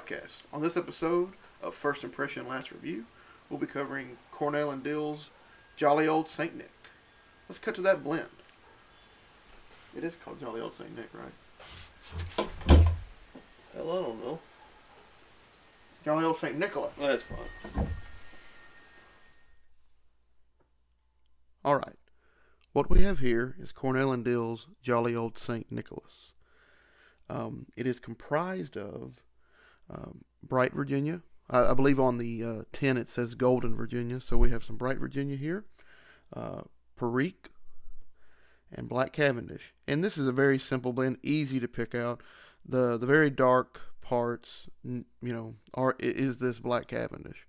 PipeCast. On this episode of First Impression Last Review, we'll be covering Cornell and Diehl's Jolly Old Saint Nick. Let's cut to that blend. It is called Jolly Old Saint Nick, right? Hell, I don't know. Jolly Old Saint Nicholas. That's fine. Alright. What we have here is Cornell and Diehl's Jolly Old Saint Nicholas. It is comprised of bright Virginia. I believe on the tin it says golden Virginia, so we have some bright Virginia here. Perique and black Cavendish. And this is a very simple blend, easy to pick out. The very dark parts, is this black Cavendish.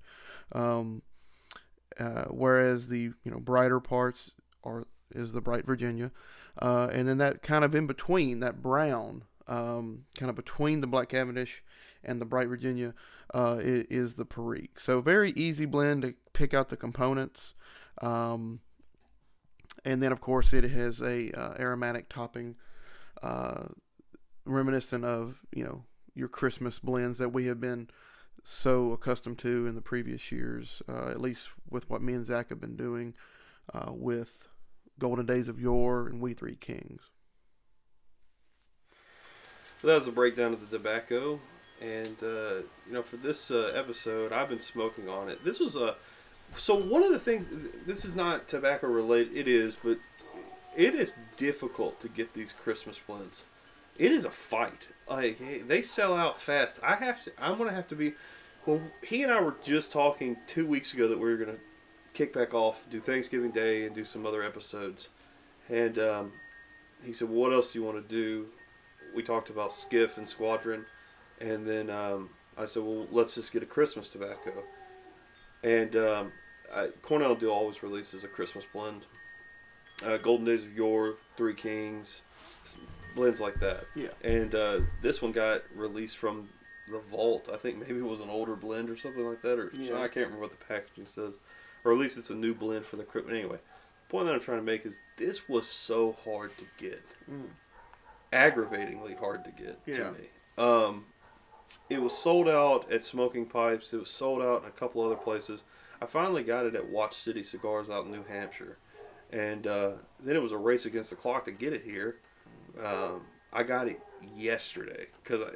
Whereas the brighter parts is the bright Virginia. And then that kind of in between, that brown, kind of between the black Cavendish and the bright Virginia, is the Perique. So very easy blend to pick out the components. And then of course it has a aromatic topping, reminiscent of your Christmas blends that we have been so accustomed to in the previous years, at least with what me and Zach have been doing with Golden Days of Yore and We Three Kings. So that was a breakdown of the tobacco, and for this episode, I've been smoking on it. This was so one of the things. This is not tobacco related. It is, but it is difficult to get these Christmas blends. It is a fight. Like, they sell out fast. I'm gonna have to be. Well, he and I were just talking 2 weeks ago that we were gonna kick back off, do Thanksgiving Day, and do some other episodes. And he said, well, "What else do you want to do?" We talked about Skiff and Squadron, and then I said, "Well, let's just get a Christmas tobacco." And Cornell Diehl always releases a Christmas blend. Golden Days of Yore, Three Kings, blends like that. Yeah. And this one got released from the vault. I think maybe it was an older blend or something like that, so I can't remember what the packaging says, or at least it's a new blend for the Christmas. Anyway, the point that I'm trying to make is this was so hard to get. Aggravatingly hard to get to me. It was sold out at Smoking Pipes. It was sold out in a couple other places. I finally got it at Watch City Cigars out in New Hampshire, and then it was a race against the clock to get it here. I got it yesterday because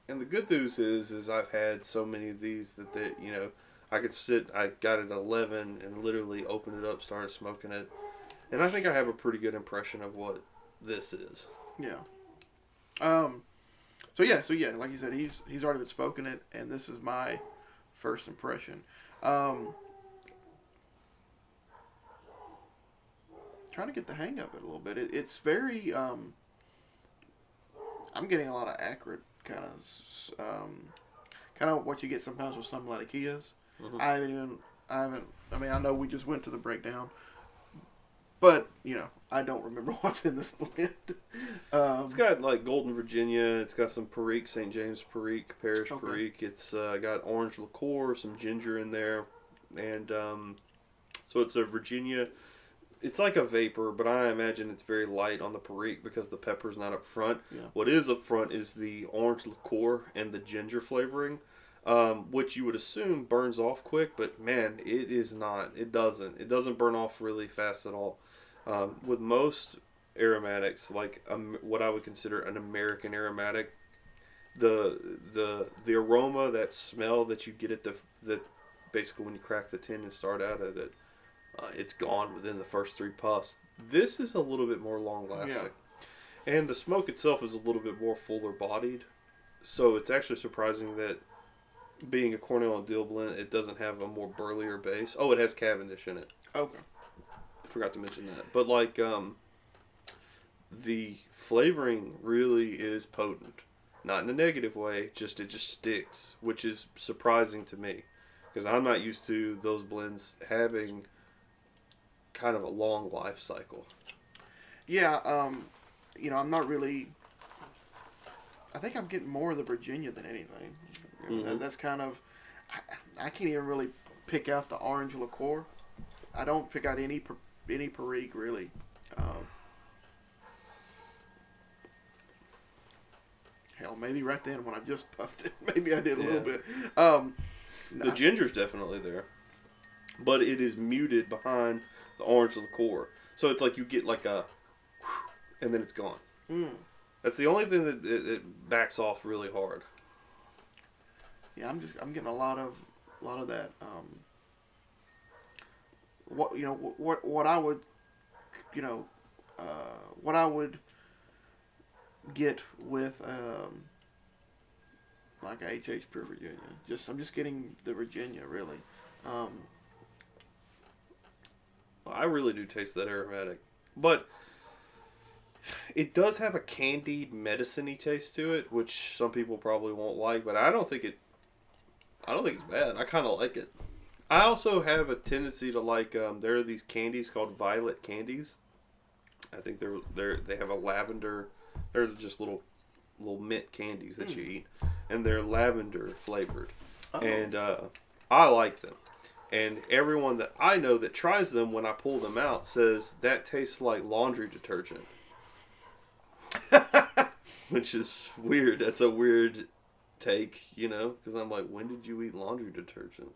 and the good news is I've had so many of these that I could sit. I got it at 11 and literally opened it up, started smoking it, and I think I have a pretty good impression of what this is. Yeah. So yeah, like you said, he's already been smoking it, and this is my first impression. Trying to get the hang of it a little bit. It's very. I'm getting a lot of acrid kind of what you get sometimes with some Latakias. Mm-hmm. I know we just went to the breakdown. But, I don't remember what's in this blend. It's got, like, Golden Virginia. It's got some Perique, St. James Perique, Parish Okay. Perique. It's got orange liqueur, some ginger in there. And so it's a Virginia. It's like a vapor, but I imagine it's very light on the Perique because the pepper's not up front. Yeah. What is up front is the orange liqueur and the ginger flavoring, which you would assume burns off quick, but, man, it is not. It doesn't. It doesn't burn off really fast at all. With most aromatics, like what I would consider an American aromatic, the aroma, that smell that you get at the basically when you crack the tin and start out at it, it's gone within the first 3 puffs. This is a little bit more long lasting, and the smoke itself is a little bit more fuller bodied. So it's actually surprising that, being a Cornell and Diehl blend, it doesn't have a more burlier base. Oh, it has Cavendish in it. Okay. Forgot to mention that, but the flavoring really is potent, not in a negative way. It just sticks, which is surprising to me because I'm not used to those blends having kind of a long life cycle. Yeah, I'm not really. I think I'm getting more of the Virginia than anything. That's kind of. I can't even really pick out the orange liqueur. I don't pick out any Perique really. Hell, maybe right then when I just puffed it, maybe I did a little bit. The ginger's definitely there, but it is muted behind the orange of the core. So it's like you get like a, and then it's gone. That's the only thing that it backs off really hard. Yeah, I'm getting a lot of that. What I would, what I would get with like a HH Pure Virginia. I'm just getting the Virginia really. I really do taste that aromatic, but it does have a candied, medicine-y taste to it, which some people probably won't like. But I don't think it's bad. I kind of like it. I also have a tendency to like. There are these candies called violet candies. I think they have a lavender. They're just little mint candies that you eat, and they're lavender flavored, and I like them. And everyone that I know that tries them, when I pull them out, says that tastes like laundry detergent, which is weird. That's a weird take, because I'm like, when did you eat laundry detergent?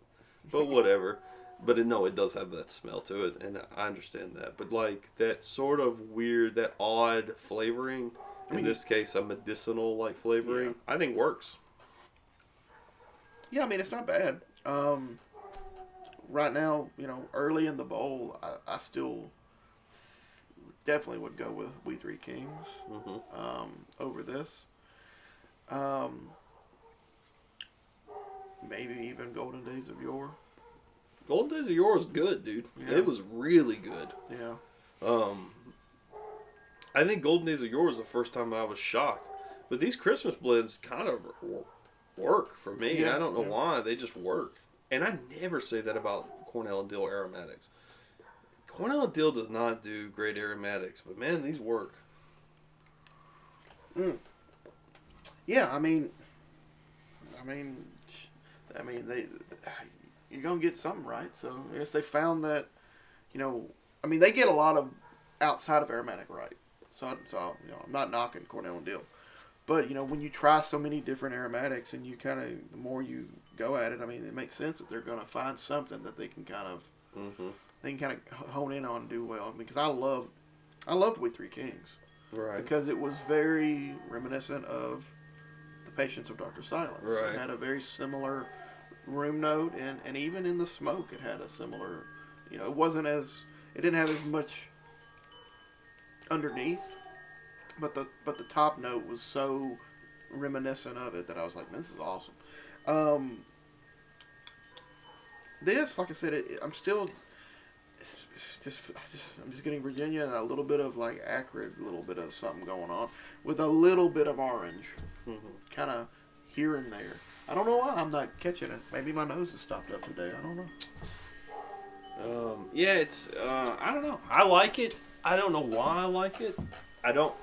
But whatever. But it does have that smell to it, and I understand that. But like that sort of weird, that odd flavoring, in this case a medicinal like flavoring, I think works. Yeah, it's not bad. Right now, early in the bowl, I still definitely would go with We Three Kings over this. Maybe even Golden Days of Yore. Golden Days of Yore was good, dude. Yeah. It was really good. Yeah. I think Golden Days of Yore was the first time I was shocked. But these Christmas blends kind of work for me. Yeah, I don't know why. They just work. And I never say that about Cornell and Diehl aromatics. Cornell and Diehl does not do great aromatics, but man, these work. Yeah, they you're gonna get something right. So I guess they found that, they get a lot of outside of aromatic right. So I'm not knocking Cornell and Diehl, but when you try so many different aromatics and you the more you go at it, it makes sense that they're gonna find something that they can kind of hone in on and do well. Because I loved We Three Kings, right? Because it was very reminiscent of The Patience of Dr. Silence. Right. It had a very similar room note, and even in the smoke, it had a similar. It didn't have as much underneath, but the top note was so reminiscent of it that I was like, this is awesome. This, like I said, I'm just getting Virginia and a little bit of like acrid, a little bit of something going on with a little bit of orange, kind of here and there. I don't know why I'm not catching it. Maybe my nose is stopped up today. I don't know. Yeah, it's I don't know. I like it. I don't know why I like it. I don't.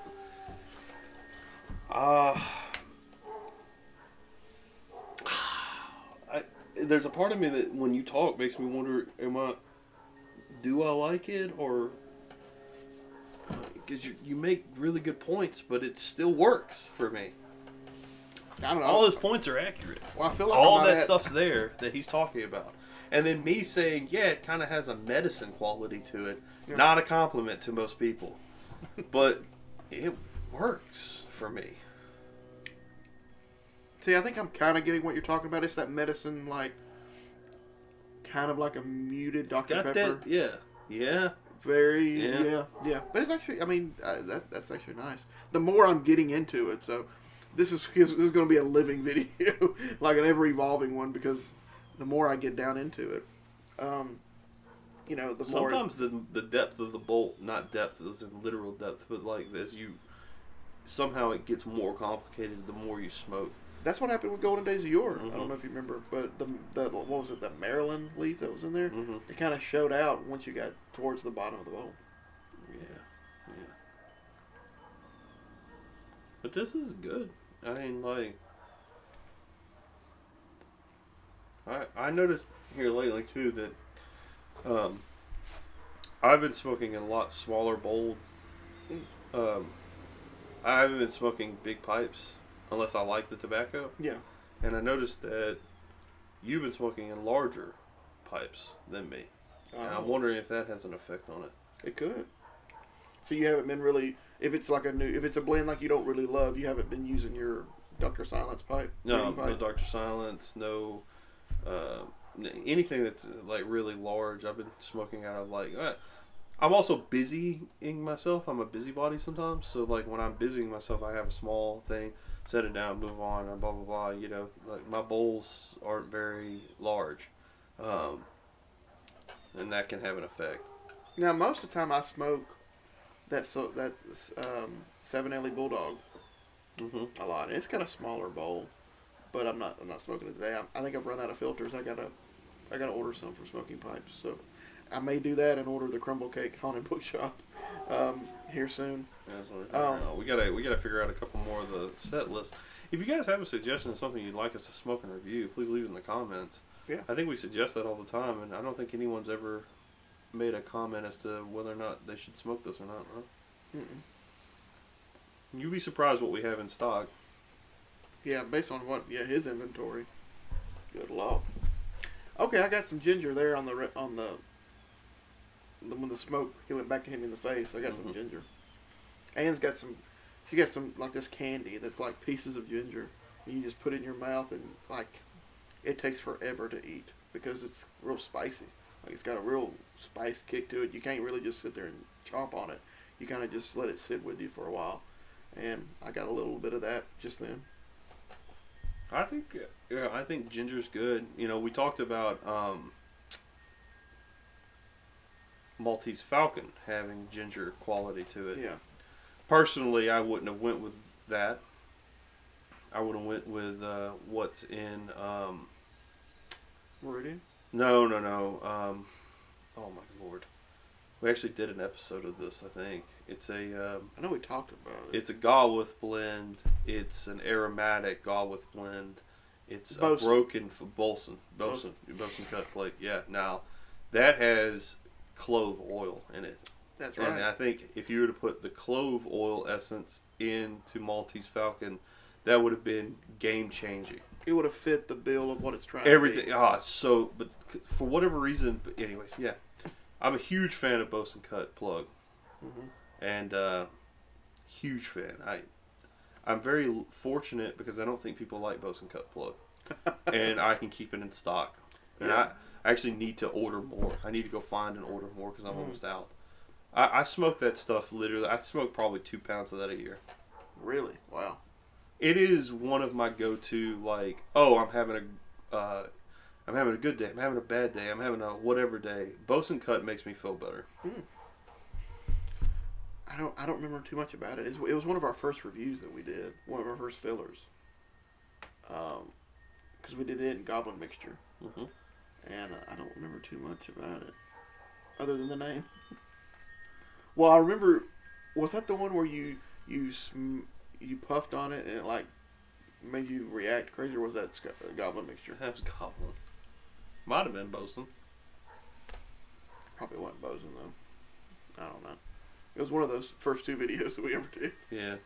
There's a part of me that when you talk makes me wonder, do I like it, or because you make really good points, but it still works for me. I don't know. All his points are accurate. Well, I feel like all that stuff's there that he's talking about, and then me saying, yeah, it kind of has a medicine quality to it. Yeah. Not a compliment to most people, but it works for me. See, I think I'm kind of getting what you're talking about. It's that medicine, like, kind of like a muted Dr. Pepper. That, yeah. Very, yeah. But it's actually, that's actually nice. The more I'm getting into it, so this is going to be a living video, like an ever-evolving one, because the more I get down into it, the more... Sometimes the depth of the bolt, not depth as in literal depth, but like somehow it gets more complicated the more you smoke. That's what happened with Golden Days of Yore. I don't know if you remember, but the what was it, the Maryland leaf that was in there? It kind of showed out once you got towards the bottom of the bowl. Yeah. But this is good. I noticed here lately too that I've been smoking in a lot smaller bowl. I haven't been smoking big pipes unless I like the tobacco. Yeah. And I noticed that you've been smoking in larger pipes than me. And I'm wondering if that has an effect on it. It could. So you haven't been really, if it's a blend like you don't really love, you haven't been using your Dr. Silence pipe? No, pipe? no Dr. Silence, no anything that's like really large. I've been smoking out of like, I'm also busying myself. I'm a busybody sometimes. So like when I'm busying myself, I have a small thing, set it down, move on, and blah, blah, blah. You know, like my bowls aren't very large. And that can have an effect. Now, most of the time I smoke that 7LE Bulldog a lot. And it's got a smaller bowl, but I'm not smoking it today. I think I've run out of filters. I gotta order some for smoking pipes. So I may do that and order the Crumble Cake Haunted Bookshop here soon. We gotta figure out a couple more of the set list. If you guys have a suggestion of something you'd like us to smoke and review, please leave it in the comments. Yeah. I think we suggest that all the time, and I don't think anyone's ever made a comment as to whether or not they should smoke this or not. Huh? You'd be surprised what we have in stock. Yeah, based on his inventory. Good lord. Okay, I got some ginger there on the when the smoke he went back and hit me in the face. I got some ginger. Anne's got some. She got some like this candy that's like pieces of ginger. And you just put it in your mouth and like it takes forever to eat because it's real spicy. Like it's got a real spice kick to it. You can't really just sit there and chomp on it. You kind of just let it sit with you for a while. And I got a little bit of that just then. I think ginger's good. You know, we talked about Maltese Falcon having ginger quality to it. Yeah. Personally, I wouldn't have went with that. I would have went with what's in. Meridian? No. Oh my lord. We actually did an episode of this. I think it's a. I know we talked about it. It's a Galwith blend. It's an aromatic Galwith blend. It's Bosun. a broken Bosun cut flake. Yeah. Now, that has clove oil in it. That's right. And I think if you were to put the clove oil essence into Maltese Falcon, that would have been game changing. It would have fit the bill of what it's trying Everything. to be. But for whatever reason, but anyways, yeah. I'm a huge fan of Bosun Cut plug. And huge fan. I'm very fortunate because I don't think people like Bosun Cut plug. And I can keep it in stock. And I actually need to order more. I need to go find and order more because I'm almost out. I smoke that stuff literally. I smoke probably 2 pounds of that a year. Really? Wow. It is one of my go-to, like, I'm having a good day, I'm having a bad day, I'm having a whatever day. Bosun Cut makes me feel better. I don't remember too much about it. It was one of our first reviews that we did, one of our first fillers. Because we did it in Goblin Mixture. And I don't remember too much about it, other than the name. Well, I remember, was that the one where you puffed on it and it like made you react crazy, or was that Goblin Mixture? That was Goblin. Might have been Bosun. Probably wasn't Bosun though. I don't know. It was one of those first 2 videos that we ever did. Yeah.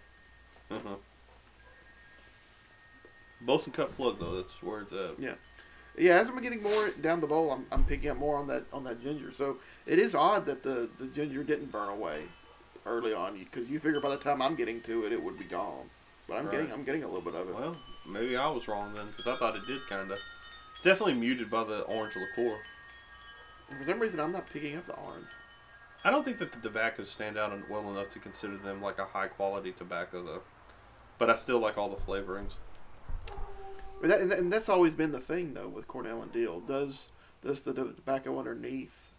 Bosun Cut plug though, that's where it's at. Yeah. Yeah, as I'm getting more down the bowl, I'm picking up more on that ginger. So it is odd that the ginger didn't burn away early on, because you figure by the time I'm getting to it, it would be gone. But I'm getting a little bit of it. Well, maybe I was wrong then, because I thought it did kind of. It's definitely muted by the orange liqueur. For some reason, I'm not picking up the orange. I don't think that the tobaccos stand out well enough to consider them like a high quality tobacco though. But I still like all the flavorings. And that's always been the thing though with Cornell and Diehl. Does the tobacco underneath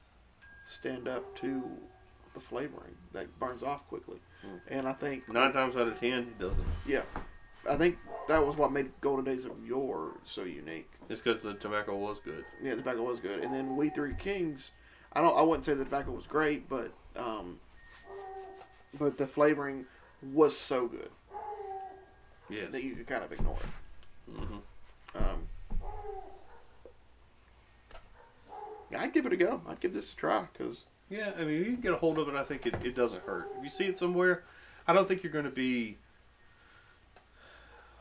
stand up to the flavoring that burns off quickly? And I think 9 times out of 10 it doesn't. Yeah, I think that was what made Golden Days of Yore so unique. It's because the tobacco was good. Yeah, the tobacco was good. And then We Three Kings, I wouldn't say the tobacco was great, but the flavoring was so good. Yes. That you could kind of ignore it. Yeah, I'd give it a go. I'd give this a try, because... Yeah, I mean, if you can get a hold of it, I think it doesn't hurt. If you see it somewhere, I don't think you're going to be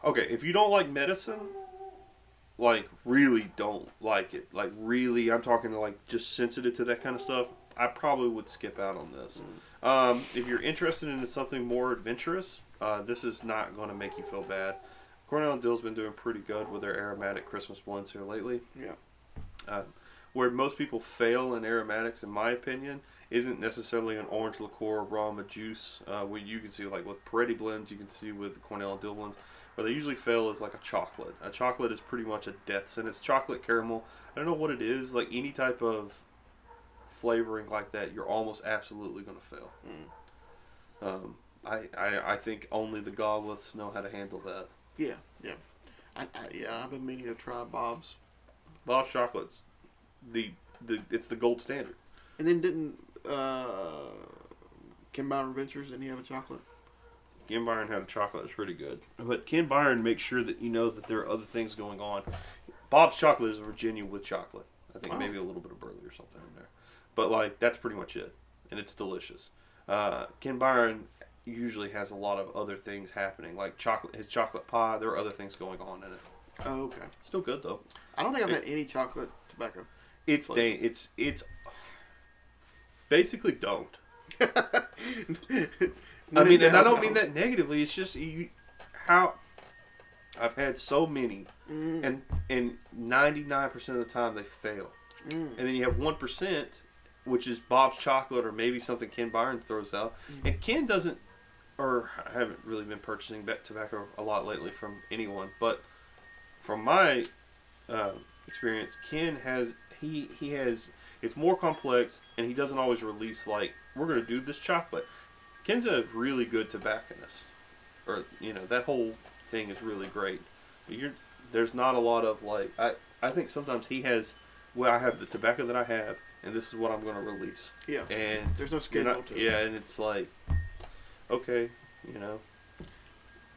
Okay, if you don't like medicine, like really don't like it, like really, I'm talking to like just sensitive to that kind of stuff, I probably would skip out on this. If you're interested in something more adventurous, this is not going to make you feel bad. Cornell and Diehl's been doing pretty good with their aromatic Christmas blends here lately. Yeah. Where most people fail in aromatics, in my opinion, isn't necessarily an orange liqueur, rum, a juice. Where you can see like with Peretti blends, you can see with Cornell and Diehl blends. Where they usually fail is like a chocolate. A chocolate is pretty much a death sentence. Chocolate, caramel, I don't know what it is. Like any type of flavoring like that, you're almost absolutely going to fail. I think only the Gobleths know how to handle that. Yeah, yeah. I've been meaning to try Bob's. Bob's chocolates, it's the gold standard. And then didn't Ken Byron Ventures, didn't he have a chocolate? Ken Byron had a chocolate that's pretty good. But Ken Byron makes sure that you know that there are other things going on. Bob's chocolate is Virginia with chocolate. I think maybe a little bit of burley or something in there. But like that's pretty much it. And it's delicious. Ken Byron usually has a lot of other things happening. Like his chocolate pie, there are other things going on in it. Oh, okay. Still good though. I don't think I've had any chocolate tobacco. It's basically don't. I mean, and I don't mean that negatively. It's just how I've had so many, and 99% of the time they fail, and then you have 1%, which is Bob's chocolate or maybe something Ken Byron throws out, and Ken doesn't, or I haven't really been purchasing tobacco a lot lately from anyone, but from my experience, Ken has he has it's more complex, and he doesn't always release like we're going to do this chocolate. Ken's a really good tobacconist, or that whole thing is really great. But there's not a lot of like I think sometimes he has. Well, I have the tobacco that I have, and this is what I'm going to release. Yeah. And there's no schedule to it. Yeah, and it's like, okay,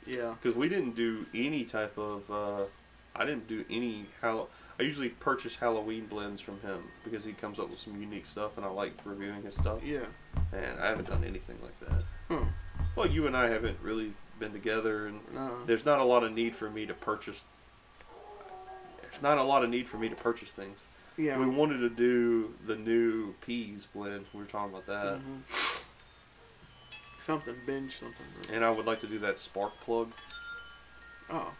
Yeah. Because we didn't do any type of. I didn't do any I usually purchase Halloween blends from him because he comes up with some unique stuff, and I like reviewing his stuff. Yeah. And I haven't done anything like that. Well, you and I haven't really been together, and there's not a lot of need for me to purchase. There's not a lot of need for me to purchase things. Yeah. We wanted to do the new peas blend. We were talking about that. Something. Right? And I would like to do that spark plug. Oh.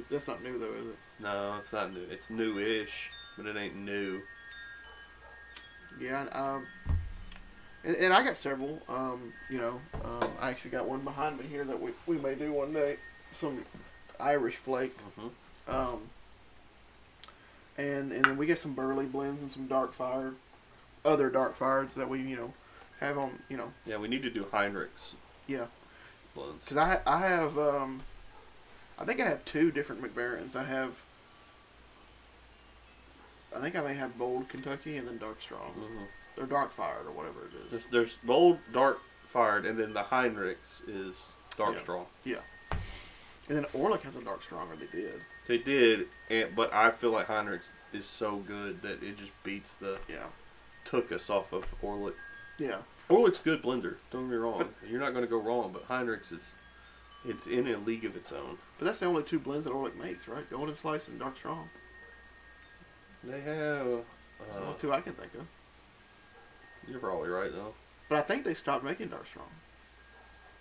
That's not new though, is it? No, it's not new. It's new-ish, but it ain't new. Yeah. And I got several. I actually got one behind me here that we may do one day. Some Irish flake. And then we get some burley blends and some other dark fireds that we have on Yeah, we need to do Heinrich's. Yeah. Blends. Because I have I think I have two different McBarons. I think I may have Bold Kentucky and then Dark Strong. Or Dark Fired or whatever it is. There's Bold, Dark Fired, and then the Heinrich's is Dark Strong. Yeah. And then Orlick has a Dark Strong, or they did. They did, but I feel like Heinrich's is so good that it just beats took us off of Orlick. Yeah. Orlick's good blender. Don't get me wrong. You're not going to go wrong, but Heinrich's it's in a league of its own. But that's the only two blends that Orlick makes, right? Golden Slice and Dark Strong. They have... only two I can think of. You're probably right, though. But I think they stopped making Dark Strong.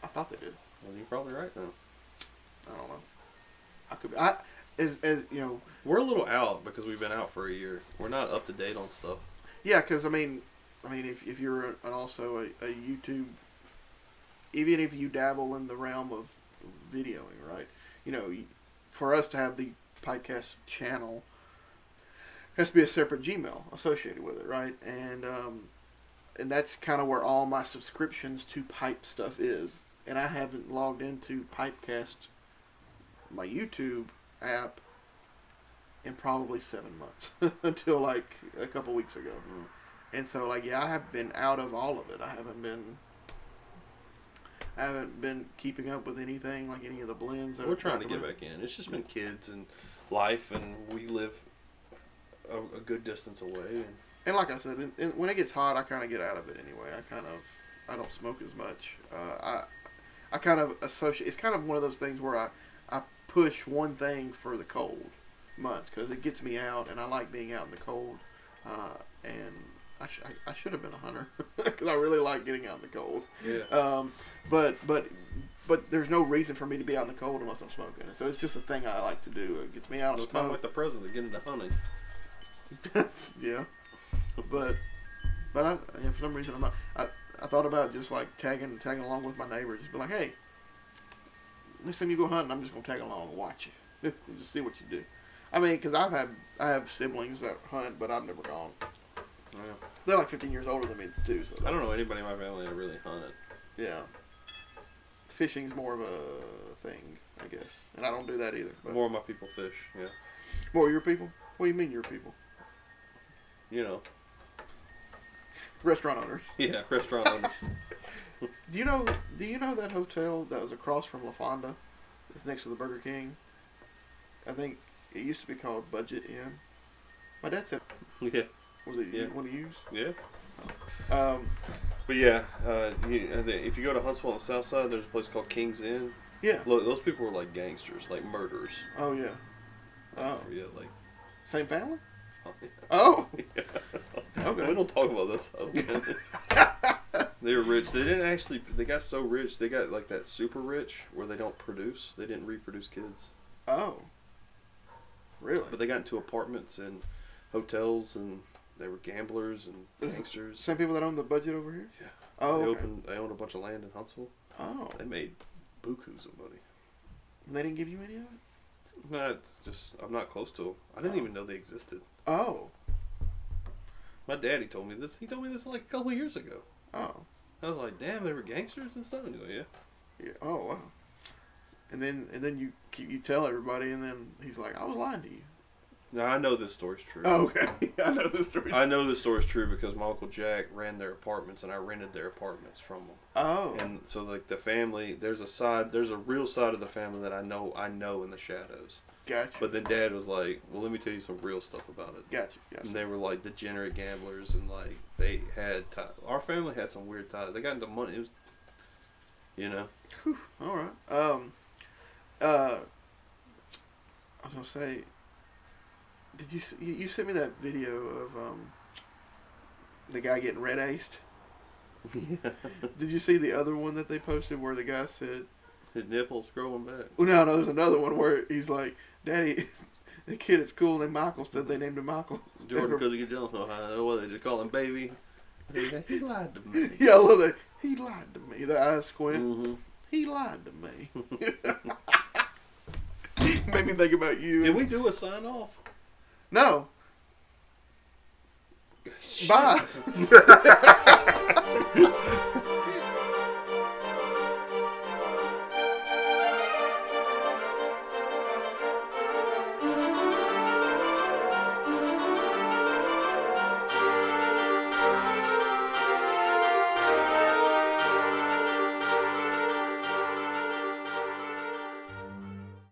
I thought they did. Well, you're probably right, though. I don't know. I could be. We're a little out because we've been out for a year. We're not up to date on stuff. Yeah, because I mean, if you're also a YouTube, even if you dabble in the realm of videoing, right? For us to have the PipeCast channel, has to be a separate Gmail associated with it, right? And that's kind of where all my subscriptions to Pipe stuff is. And I haven't logged into PipeCast, my YouTube app, in probably 7 months until like a couple weeks ago. And so I have been out of all of it. I haven't been keeping up with anything, like any of the blends. We're trying to get back in. It's just been kids and life, and we live a good distance away. And like I said, when it gets hot, I kind of get out of it anyway. I don't smoke as much. I I kind of associate. It's kind of one of those things where I push one thing for the cold months because it gets me out, and I like being out in the cold. And I should have been a hunter because I really like getting out in the cold. Yeah. But there's no reason for me to be out in the cold unless I'm smoking. So it's just a thing I like to do. It gets me out and No time smoke. like the president getting into hunting. Yeah. But for some reason I thought about just like tagging along with my neighbor. Just be like, hey, next time you go hunting, I'm just gonna tag along and watch you, and just see what you do. I mean, because I have siblings that hunt, but I've never gone. Yeah. They're like 15 years older than me too. So I don't know anybody in my family that really hunted. Yeah. Fishing's more of a thing, I guess, and I don't do that either. But More of my people fish. Yeah. more of your people? What do you mean your people? You know. Restaurant owners. Yeah, restaurant owners. Do you know that hotel that was across from La Fonda? It's next to the Burger King. I think it used to be called Budget Inn. My dad said, Yeah. was it Yeah. one to use? Yeah. Um, But yeah, if you go to Huntsville on the south side, there's a place called King's Inn. yeah. Look, those people were like gangsters, like murderers. Oh yeah. Oh. Yeah, like. Same family? Oh, yeah. Oh. Yeah. Okay. We don't talk about this. They were rich. They didn't actually. They got so rich. They got like that super rich where they don't produce. They didn't reproduce kids. Oh. Really? But they got into apartments and hotels, and they were gamblers and gangsters. Same people that own the Budget over here? Yeah. Oh. They Okay. They owned a bunch of land in Huntsville. Oh. They made bukus of money. They didn't give you any of it? I'm not close to them. I didn't even know they existed. Oh. My daddy told me this. He told me this like a couple of years ago. Oh. I was like, damn, they were gangsters and stuff. And he's like, yeah. Yeah. Oh wow. And then you tell everybody, and then he's like, I was lying to you. Now I know this story's true. Oh, okay. I know this story. I know this story's true because my Uncle Jack ran their apartments, and I rented their apartments from them. Oh. And so like the family, there's a real side of the family that I know in the shadows. Gotcha. But then Dad was like, well, let me tell you some real stuff about it. Gotcha. And they were like degenerate gamblers, and like they had our family had some weird ties. They got into money. It was, you know. Whew. All right. I was gonna say, did you sent me that video of the guy getting red aced? Yeah. Did you see the other one that they posted where the guy said, His nipples growing back. well, no, there's another one where he's like, Daddy, the kid at school named Michael said they named him Michael. Jordan, because you don't know what they just call him baby. He lied to me. Yeah, I love that. He lied to me. The eyes squint. Mm-hmm. He lied to me. Made me think about you. Did we do a sign off? No. Bye.